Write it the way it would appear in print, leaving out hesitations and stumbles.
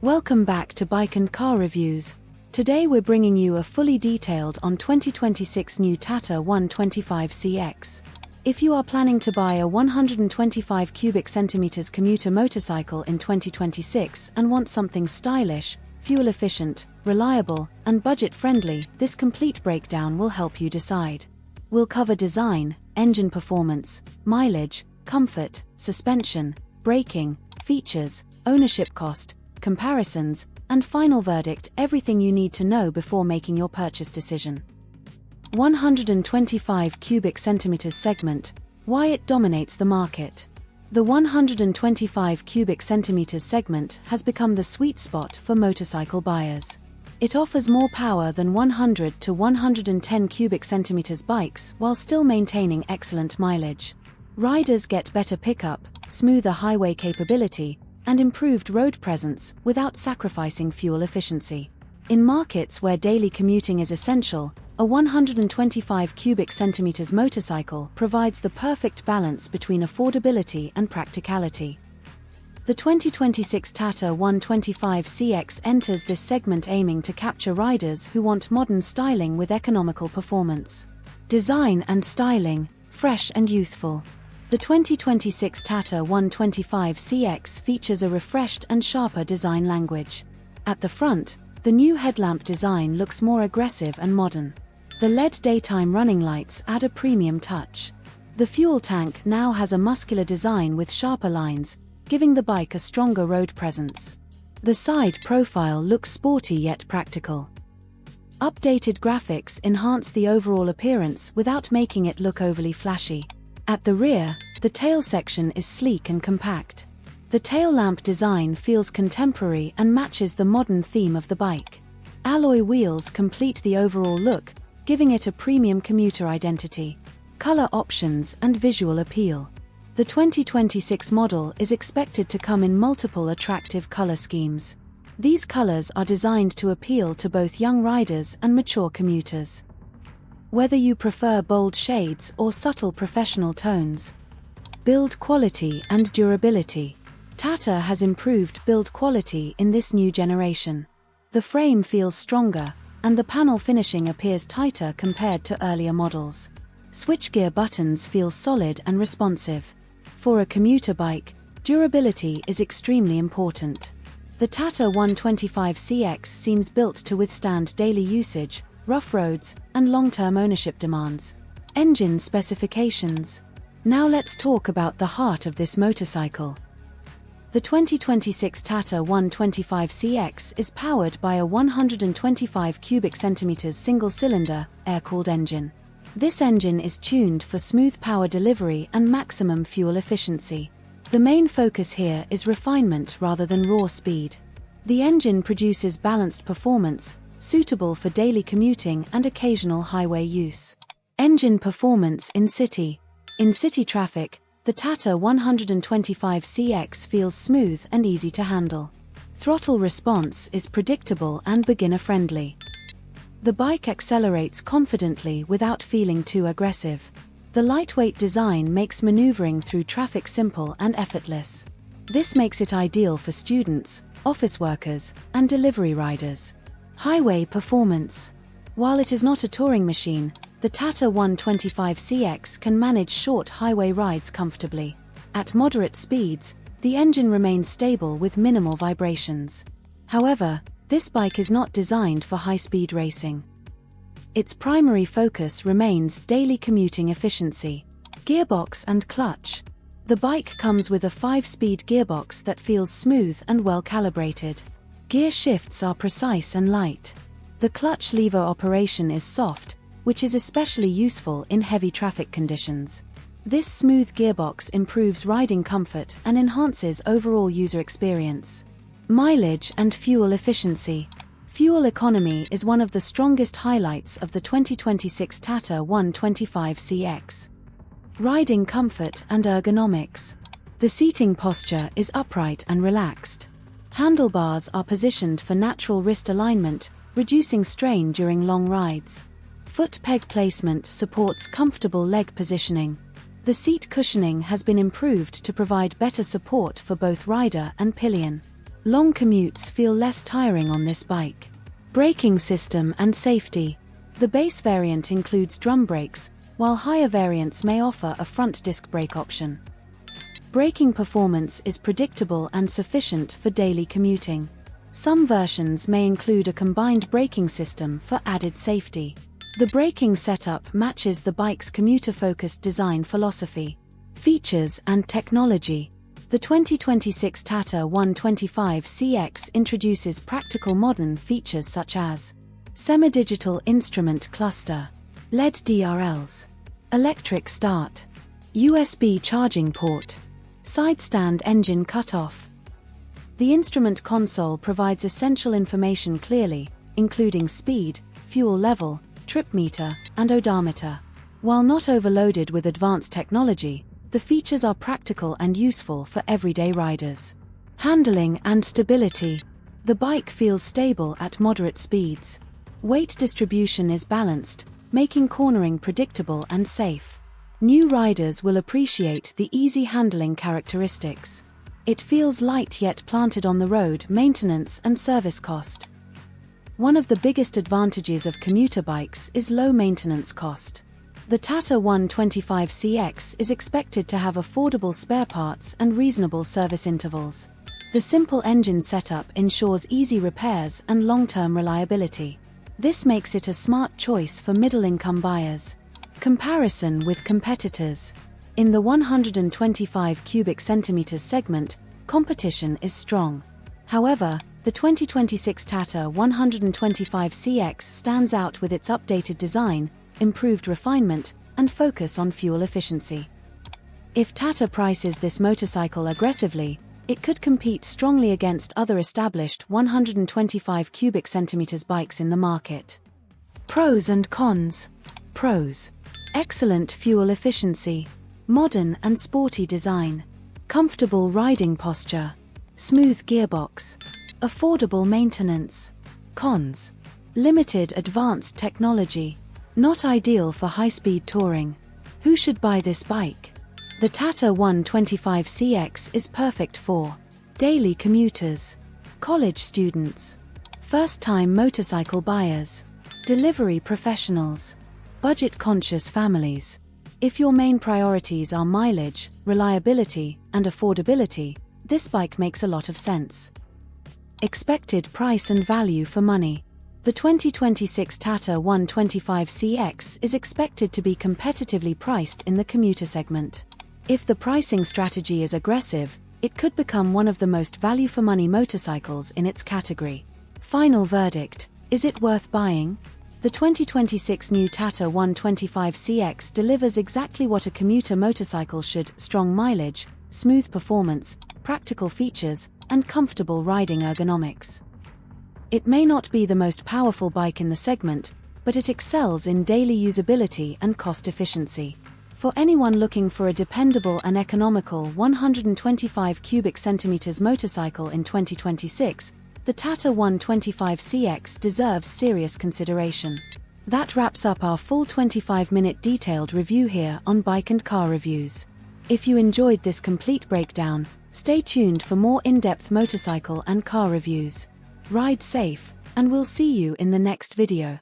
Welcome back to Bike&Car Reviews. Today we're bringing you a fully detailed on 2026 new Tata 125CX. If you are planning to buy a 125 cubic centimeters commuter motorcycle in 2026 and want something stylish, fuel efficient, reliable, and budget friendly, this complete breakdown will help you decide. We'll cover design, engine performance, mileage, comfort, suspension, braking, features, ownership cost, comparisons, and final verdict, everything you need to know before making your purchase decision. 125 cubic centimeters segment, why it dominates the market. The 125 cubic centimeters segment has become the sweet spot for motorcycle buyers. It offers more power than 100 to 110 cubic centimeters bikes while still maintaining excellent mileage. Riders get better pickup, smoother highway capability, and improved road presence without sacrificing fuel efficiency. In markets where daily commuting is essential, a 125 cubic centimeters motorcycle provides the perfect balance between affordability and practicality. The 2026 Tata 125CX enters this segment aiming to capture riders who want modern styling with economical performance. Design and styling, fresh and youthful. The 2026 Tata 125CX features a refreshed and sharper design language. At the front, the new headlamp design looks more aggressive and modern. The LED daytime running lights add a premium touch. The fuel tank now has a muscular design with sharper lines, giving the bike a stronger road presence. The side profile looks sporty yet practical. Updated graphics enhance the overall appearance without making it look overly flashy. At the rear, the tail section is sleek and compact. The tail lamp design feels contemporary and matches the modern theme of the bike. Alloy wheels complete the overall look, giving it a premium commuter identity. Color options and visual appeal. The 2026 model is expected to come in multiple attractive color schemes. These colors are designed to appeal to both young riders and mature commuters. Whether you prefer bold shades or subtle professional tones. Build quality and durability. Tata has improved build quality in this new generation. The frame feels stronger, and the panel finishing appears tighter compared to earlier models. Switchgear buttons feel solid and responsive. For a commuter bike, durability is extremely important. The Tata 125CX seems built to withstand daily usage, rough roads, and long-term ownership demands. Engine specifications. Now let's talk about the heart of this motorcycle. The 2026 Tata 125CX is powered by a 125 cubic centimeters single-cylinder, air-cooled engine. This engine is tuned for smooth power delivery and maximum fuel efficiency. The main focus here is refinement rather than raw speed. The engine produces balanced performance, suitable for daily commuting and occasional highway use. Engine performance in city. In city traffic, the Tata 125CX feels smooth and easy to handle. Throttle response is predictable and beginner-friendly. The bike accelerates confidently without feeling too aggressive. The lightweight design makes maneuvering through traffic simple and effortless. This makes it ideal for students, office workers, and delivery riders. Highway performance. While it is not a touring machine, the Tata 125CX can manage short highway rides comfortably. At moderate speeds, the engine remains stable with minimal vibrations. However, this bike is not designed for high-speed racing. Its primary focus remains daily commuting efficiency. Gearbox and clutch. The bike comes with a 5-speed gearbox that feels smooth and well-calibrated. Gear shifts are precise and light. The clutch lever operation is soft, which is especially useful in heavy traffic conditions. This smooth gearbox improves riding comfort and enhances overall user experience. Mileage and fuel efficiency. Fuel economy is one of the strongest highlights of the 2026 Tata 125CX. Riding comfort and ergonomics. The seating posture is upright and relaxed. Handlebars are positioned for natural wrist alignment, reducing strain during long rides. Foot peg placement supports comfortable leg positioning. The seat cushioning has been improved to provide better support for both rider and pillion. Long commutes feel less tiring on this bike. Braking system and safety. The base variant includes drum brakes, while higher variants may offer a front disc brake option. Braking performance is predictable and sufficient for daily commuting. Some versions may include a combined braking system for added safety. The braking setup matches the bike's commuter-focused design philosophy. Features and technology. The 2026 Tata 125CX introduces practical modern features such as semi-digital instrument cluster, LED DRLs, electric start, USB charging port, side stand engine cutoff. The instrument console provides essential information clearly, including speed, fuel level, trip meter, and odometer. While not overloaded with advanced technology, the features are practical and useful for everyday riders. Handling and stability. The bike feels stable at moderate speeds. Weight distribution is balanced, making cornering predictable and safe. New riders will appreciate the easy handling characteristics. It feels light yet planted on the road, maintenance and service cost. One of the biggest advantages of commuter bikes is low maintenance cost. The Tata 125CX is expected to have affordable spare parts and reasonable service intervals. The simple engine setup ensures easy repairs and long-term reliability. This makes it a smart choice for middle-income buyers. Comparison with competitors. In the 125 cubic centimeters segment, competition is strong. However, the 2026 Tata 125CX stands out with its updated design, improved refinement, and focus on fuel efficiency. If Tata prices this motorcycle aggressively, it could compete strongly against other established 125 cubic centimeters bikes in the market. Pros and cons. Pros. Excellent fuel efficiency. Modern and sporty design. Comfortable riding posture. Smooth gearbox. Affordable maintenance. Cons. Limited advanced technology. Not ideal for high-speed touring. Who should buy this bike? The Tata 125CX is perfect for daily commuters, college students, first-time motorcycle buyers, delivery professionals, budget-conscious families. If your main priorities are mileage, reliability, and affordability, this bike makes a lot of sense. Expected price and value for money. The 2026 Tata 125CX is expected to be competitively priced in the commuter segment. If the pricing strategy is aggressive, it could become one of the most value-for-money motorcycles in its category. Final verdict: is it worth buying? The 2026 new Tata 125CX delivers exactly what a commuter motorcycle should: strong mileage, smooth performance, practical features, and comfortable riding ergonomics. It may not be the most powerful bike in the segment, but it excels in daily usability and cost efficiency. For anyone looking for a dependable and economical 125 cubic centimeters motorcycle in 2026, the Tata 125CX deserves serious consideration. That wraps up our full 25-minute detailed review here on Bike&Car Reviews. If you enjoyed this complete breakdown, stay tuned for more in-depth motorcycle and car reviews. Ride safe, and we'll see you in the next video.